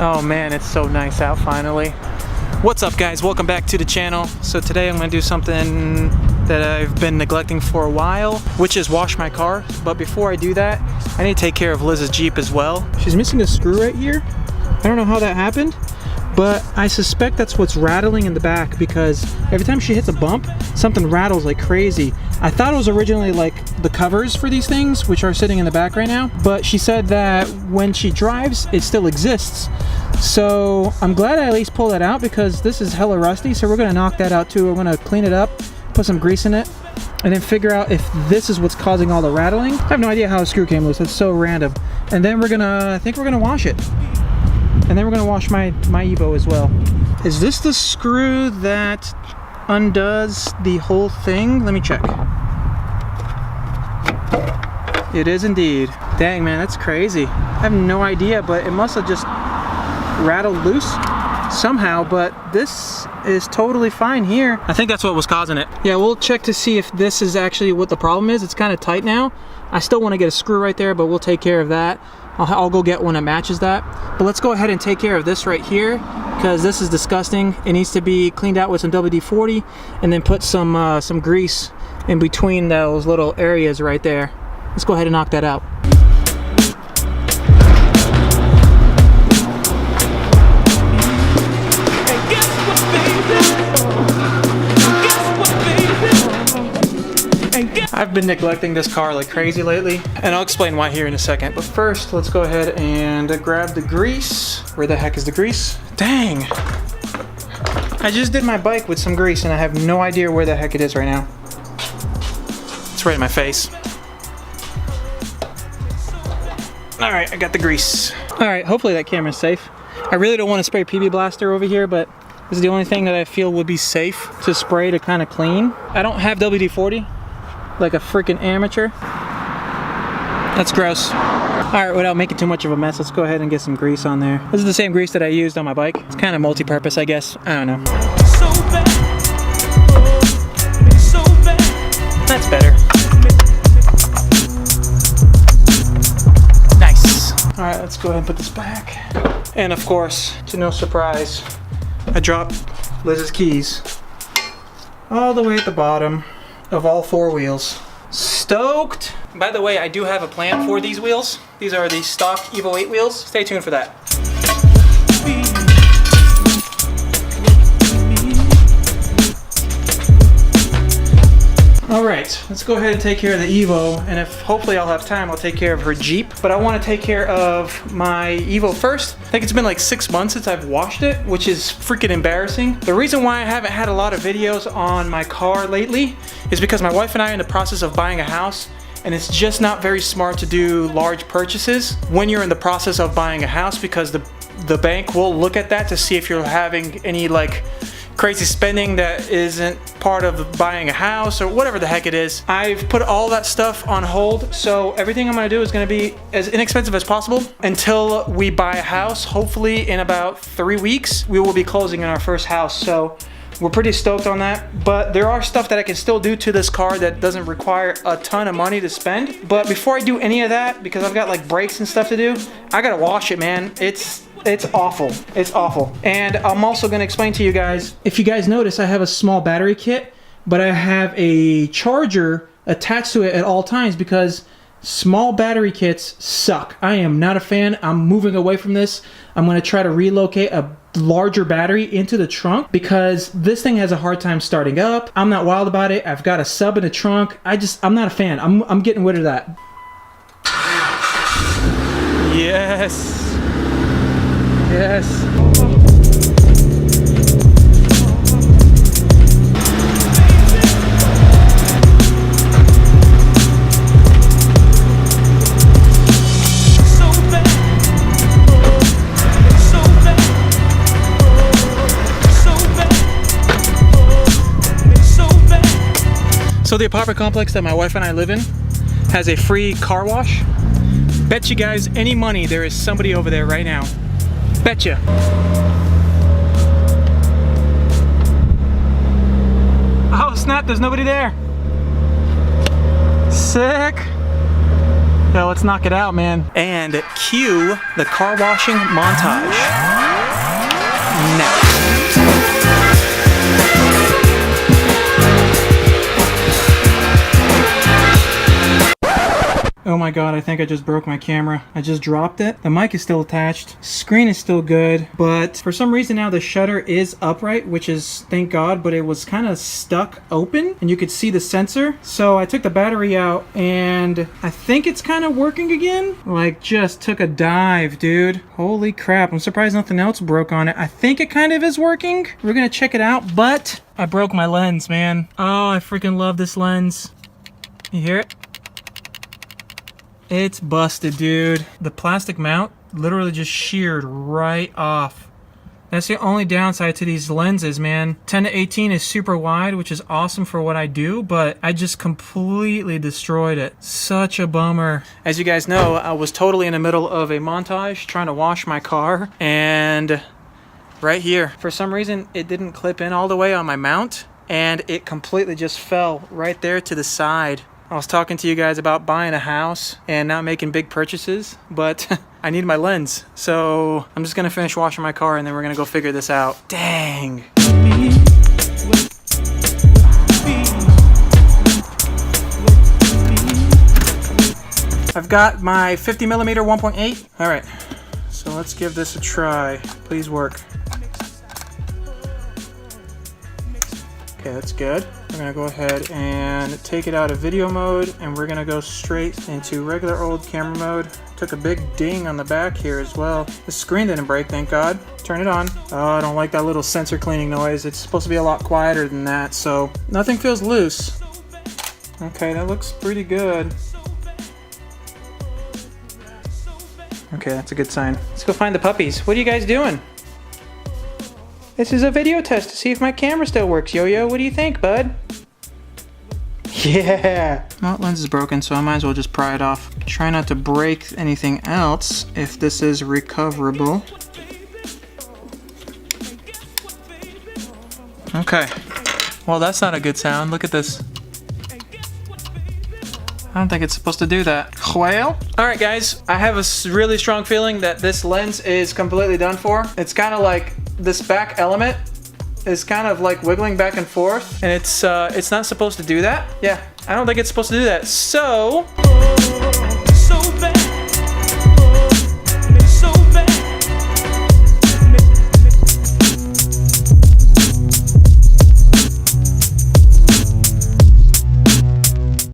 Oh man, it's so nice out finally. What's up guys, welcome back to the channel. So today I'm gonna do something that I've been neglecting for a while, which is wash my car. But before I do that, I need to take care of Liz's Jeep as well. She's missing a screw right here. I don't know how that happened, but I suspect that's what's rattling in the back, because every time she hits a bump, something rattles like crazy. I thought it was originally like the covers for these things, which are sitting in the back right now, but she said that when she drives, it still exists. So I'm glad I at least pulled that out, because this is hella rusty, so we're gonna knock that out too. We're gonna clean it up, put some grease in it, and then figure out if this is what's causing all the rattling. I have no idea how a screw came loose, it's so random. And then I think we're gonna wash it. And then we're gonna wash my Evo as well. Is this the screw that undoes the whole thing? Let me check. It is indeed. Dang man, that's crazy. I have no idea, but it must have just rattled loose somehow, but this is totally fine here. I think that's what was causing it. Yeah, we'll check to see if this is actually what the problem is. It's kind of tight now. I still want to get a screw right there, but we'll take care of that. I'll go get one that matches that. But let's go ahead and take care of this right here, because this is disgusting. It needs to be cleaned out with some WD-40 and then put some grease in between those little areas right there. Let's go ahead and knock that out. I've been neglecting this car like crazy lately, and I'll explain why here in a second. But first, let's go ahead and grab the grease. Where the heck is the grease? Dang! I just did my bike with some grease and I have no idea where the heck it is right now. It's right in my face. Alright, I got the grease. Alright, hopefully that camera's safe. I really don't want to spray PB Blaster over here, but this is the only thing that I feel would be safe to spray to kind of clean. I don't have WD-40. Like a freaking amateur. That's gross. Alright, without making too much of a mess, let's go ahead and get some grease on there. This is the same grease that I used on my bike. It's kind of multi-purpose, I guess. I don't know. That's better. Nice. Alright, let's go ahead and put this back. And of course, to no surprise, I dropped Liz's keys all the way at the bottom of all four wheels. Stoked! By the way, I do have a plan for these wheels. These are the stock Evo 8 wheels. Stay tuned for that. Alright, let's go ahead and take care of the Evo, and if hopefully I'll have time, I'll take care of her Jeep. But I want to take care of my Evo first. I think it's been like 6 months since I've washed it, which is freaking embarrassing. The reason why I haven't had a lot of videos on my car lately is because my wife and I are in the process of buying a house, and it's just not very smart to do large purchases when you're in the process of buying a house, because the bank will look at that to see if you're having any like crazy spending that isn't part of buying a house or whatever the heck it is. I've put all that stuff on hold, so everything I'm gonna do is gonna be as inexpensive as possible until we buy a house. Hopefully in about 3 weeks, we will be closing on our first house, so we're pretty stoked on that. But there are stuff that I can still do to this car that doesn't require a ton of money to spend. But before I do any of that, because I've got like brakes and stuff to do, I gotta wash it, man. It's awful. It's awful. And I'm also going to explain to you guys, if you guys notice, I have a small battery kit, but I have a charger attached to it at all times, because small battery kits suck. I am not a fan. I'm moving away from this. I'm going to try to relocate a larger battery into the trunk, because this thing has a hard time starting up. I'm not wild about it. I've got a sub in the trunk. I'm not a fan. I'm getting rid of that. Yes. Yes. So the apartment complex that my wife and I live in has a free car wash. Bet you guys any money there is somebody over there right now. Betcha. Oh snap, there's nobody there. Sick. Okay, let's knock it out, man. And cue the car washing montage. Now. Oh my god, I think I just broke my camera. I just dropped it. The mic is still attached. Screen is still good, but for some reason now the shutter is upright, which is, thank god, but it was kind of stuck open and you could see the sensor. So I took the battery out and I think it's kind of working again. Like, just took a dive, dude. Holy crap, I'm surprised nothing else broke on it. I think it kind of is working. We're gonna check it out, but I broke my lens, man. Oh, I freaking love this lens. You hear it? It's busted, dude. The plastic mount literally just sheared right off. That's the only downside to these lenses, man. 10 to 18 is super wide, which is awesome for what I do, but I just completely destroyed it. Such a bummer. As you guys know, I was totally in the middle of a montage trying to wash my car, and right here, for some reason, it didn't clip in all the way on my mount, and it completely just fell right there to the side. I was talking to you guys about buying a house and not making big purchases, but I need my lens. So I'm just gonna finish washing my car and then we're gonna go figure this out. Dang. I've got my 50mm 1.8. All right, so let's give this a try. Please work. Okay, that's good. We're gonna go ahead and take it out of video mode and we're gonna go straight into regular old camera mode. Took a big ding on the back here as well. The screen didn't break, thank God. Turn it on. Oh, I don't like that little sensor cleaning noise. It's supposed to be a lot quieter than that, so nothing feels loose. Okay, that looks pretty good. Okay, that's a good sign. Let's go find the puppies. What are you guys doing? This is a video test to see if my camera still works, Yo-Yo. What do you think, bud? Yeah! Well, lens is broken, so I might as well just pry it off. Try not to break anything else if this is recoverable. Okay. Well, that's not a good sound. Look at this. I don't think it's supposed to do that. Well, alright guys, I have a really strong feeling that this lens is completely done for. It's kind of like this back element is kind of like wiggling back and forth, and it's not supposed to do that. Yeah, I don't think it's supposed to do that. So